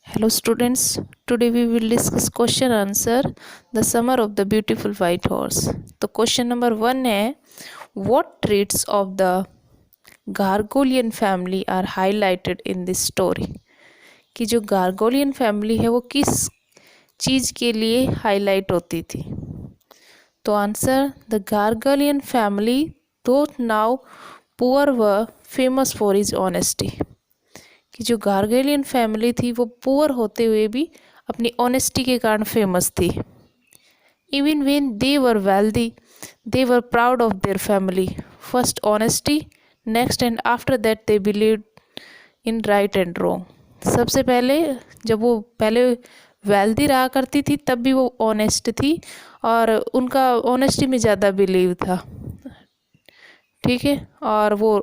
Hello students, today we will discuss question answer the summer of the beautiful white horse. तो question number 1 है what traits of the Gargolian family are highlighted in this story? कि जो गार्गोलियन family है वो किस चीज़ के लिए highlight होती थी? तो आंसर द गार्गोलियन फैमिली दो नाउ पुअर व फेमस फॉर हिज ऑनेस्टी। कि जो गार्गेलियन फैमिली थी वो पुअर होते हुए भी अपनी ऑनेस्टी के कारण फेमस थी। Even when they were wealthy they were proud of their family. First honesty, next and after that they believe in right and wrong. सबसे पहले जब वो पहले वेल्दी रहा करती थी तब भी वो ऑनेस्ट थी और उनका ऑनेस्टी में ज़्यादा बिलीव था। ठीक है, और वो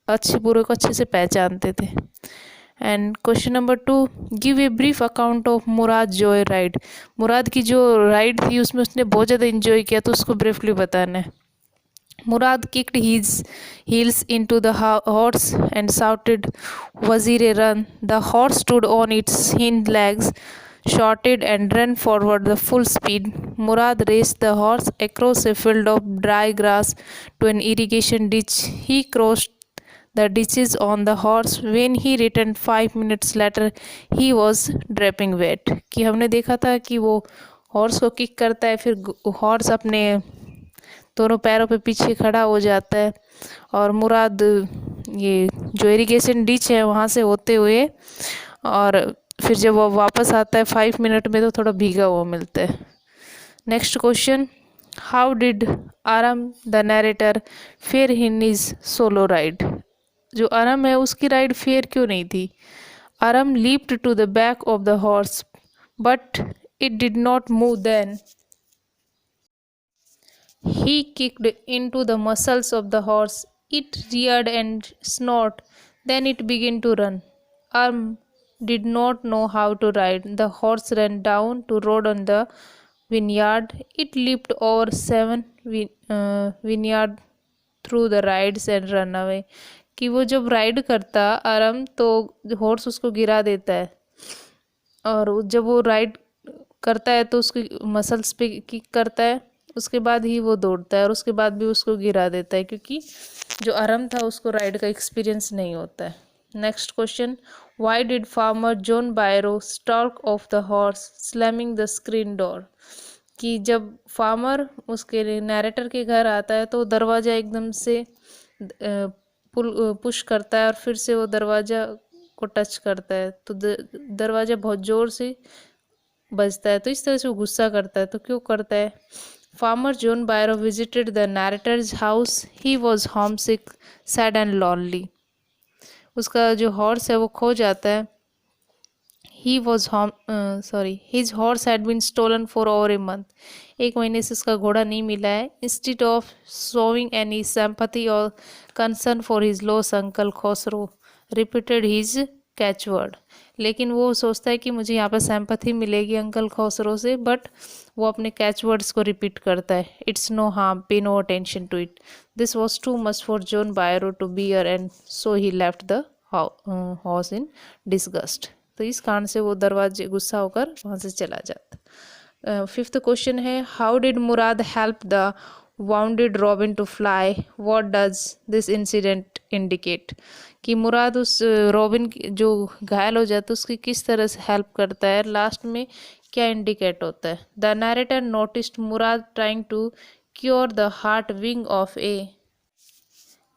अच्छे बुरे को अच्छे से पहचानते थे। And question number 2, give a brief account of Mourad joy ride. Mourad की जो राइड थी उसमें उसने बहुत ज़्यादा इन्जॉय किया, तो उसको ब्रीफली बताना है। मुराद kicked his heels into the horse and shouted, "Wazir run!" The horse stood on its hind legs, shorted and ran forward the full speed. Murad raced the horse across a field of dry grass to an irrigation ditch. He crossed the ditches on the horse. When he returned 5 minutes later, he was dripping wet. कि हमने देखा था कि वो horse को kick करता है, फिर हॉर्स अपने दोनों पैरों पे पीछे खड़ा हो जाता है और मुराद ये जो इरिगेशन डिच है वहाँ से होते हुए और फिर जब वो वापस आता है 5 मिनट में तो थोड़ा भीगा हुआ मिलता है। नेक्स्ट क्वेश्चन, हाउ डिड आराम the narrator fair in his solo ride. जो आराम है उसकी राइड फेयर क्यों नहीं थी? Aram leaped to the back of the horse but it did not move then. He kicked into the muscles of the horse. It reared and snorted. Then it began to run. Arm did not know how to ride. The horse ran down to road on the vineyard. It leaped over 7 vineyard through the rides and ran away. कि वो जब ride करता आराम तो horse उसको गिरा देता है और जब वो राइड करता है तो उसकी मसल्स पे किक करता है, उसके बाद ही वो दौड़ता है और उसके बाद भी उसको गिरा देता है क्योंकि जो आराम था उसको राइड का एक्सपीरियंस नहीं होता है। Next question, why did farmer John बायरो stock of the horse slamming the screen door. कि जब फार्मर उसके नैरेटर के घर आता है तो दरवाज़ा एकदम से पुश करता है और फिर से वो दरवाज़ा को टच करता है तो दरवाज़ा बहुत ज़ोर से बजता है, तो इस तरह से वो गुस्सा करता है। तो क्यों करता है? Farmer John Byro visited the narrator's house. He was homesick, sad and lonely. उसका जो हॉर्स है वो खो जाता है। His horse had been stolen for over a month. 1 महीने से उसका घोड़ा नहीं मिला है। Instead of showing any sympathy और concern for his loss, uncle Khosrove repeated his catchword. लेकिन वो सोचता है कि मुझे यहाँ पर सिंपैथी मिलेगी अंकल खसरो से, बट वो अपने कैचवर्ड्स को रिपीट करता है। It's no harm, pay no attention to it. This was too much for John Byro to bear and so he left the house in disgust. तो इस कारण से वो दरवाजे गुस्सा होकर वहाँ से चला जाता। फिफ्थ क्वेश्चन है, how did Mourad help the wounded robin to fly. What does this incident indicate. कि मुराद उस रॉबिन जो घायल हो जाता है उसकी किस तरह से हेल्प करता है, लास्ट में क्या इंडिकेट होता है। The narrator noticed Mourad trying to cure the hurt wing of a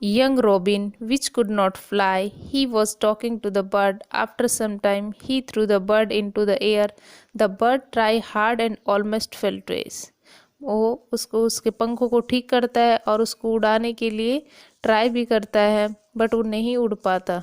young robin which could not fly. He was talking to the bird. After some time he threw the bird into the air. The bird tried hard and almost fell twice. वो उसको उसके पंखों को ठीक करता है और उसको उड़ाने के लिए ट्राई भी करता है, बट वो नहीं उड़ पाता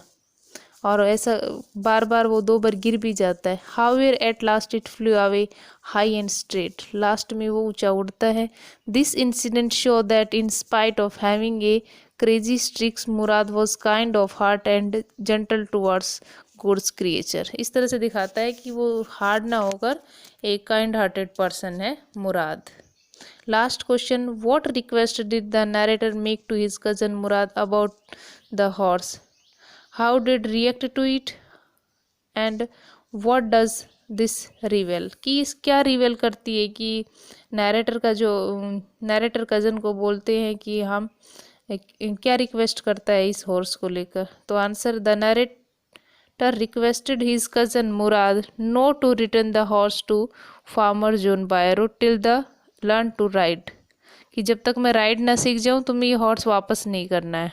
और ऐसा बार बार वो 2 बार गिर भी जाता है। However at last it flew away high and straight. Last में वो ऊंचा उड़ता है। This incident show that in spite of having a crazy streaks Mourad was kind of heart and gentle towards God's creature. इस तरह से दिखाता है कि वो हार्ड ना होकर एक काइंड हार्टेड पर्सन है Mourad. Last question, what request did the narrator make to his cousin Mourad about the horse. How did react to it and what does this reveal, कि इस क्या रिवेल करती है कि नैरेटर कज़न को बोलते हैं कि हम क्या रिक्वेस्ट करता है इस हॉर्स को लेकर। तो answer, the narrator requested his cousin Mourad no to return the horse to farmer John Byro till the learn to ride, कि जब तक मैं राइड ना सीख जाऊं तुम्हें ये हॉर्स वापस नहीं करना है,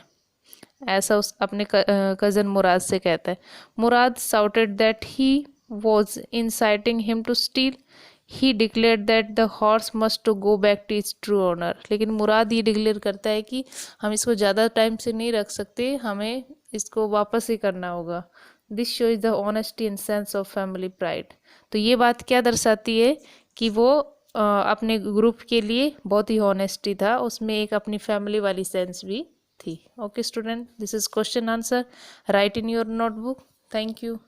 ऐसा उस अपने कज़न मुराद से कहता है। Mourad shouted that he was inciting him to steal, he declare that the horse must to go back to its true owner, लेकिन मुराद ये डिक्लेयर करता है कि हम इसको ज़्यादा टाइम से नहीं रख सकते, हमें इसको वापस ही करना होगा। This show is the honesty and sense of family pride. तो ये बात क्या दर्शाती है कि वो अपने ग्रुप के लिए बहुत ही ऑनेस्टी था, उसमें एक अपनी फैमिली वाली सेंस भी थी। Okay student, this is question answer, right in your notebook. Thank you.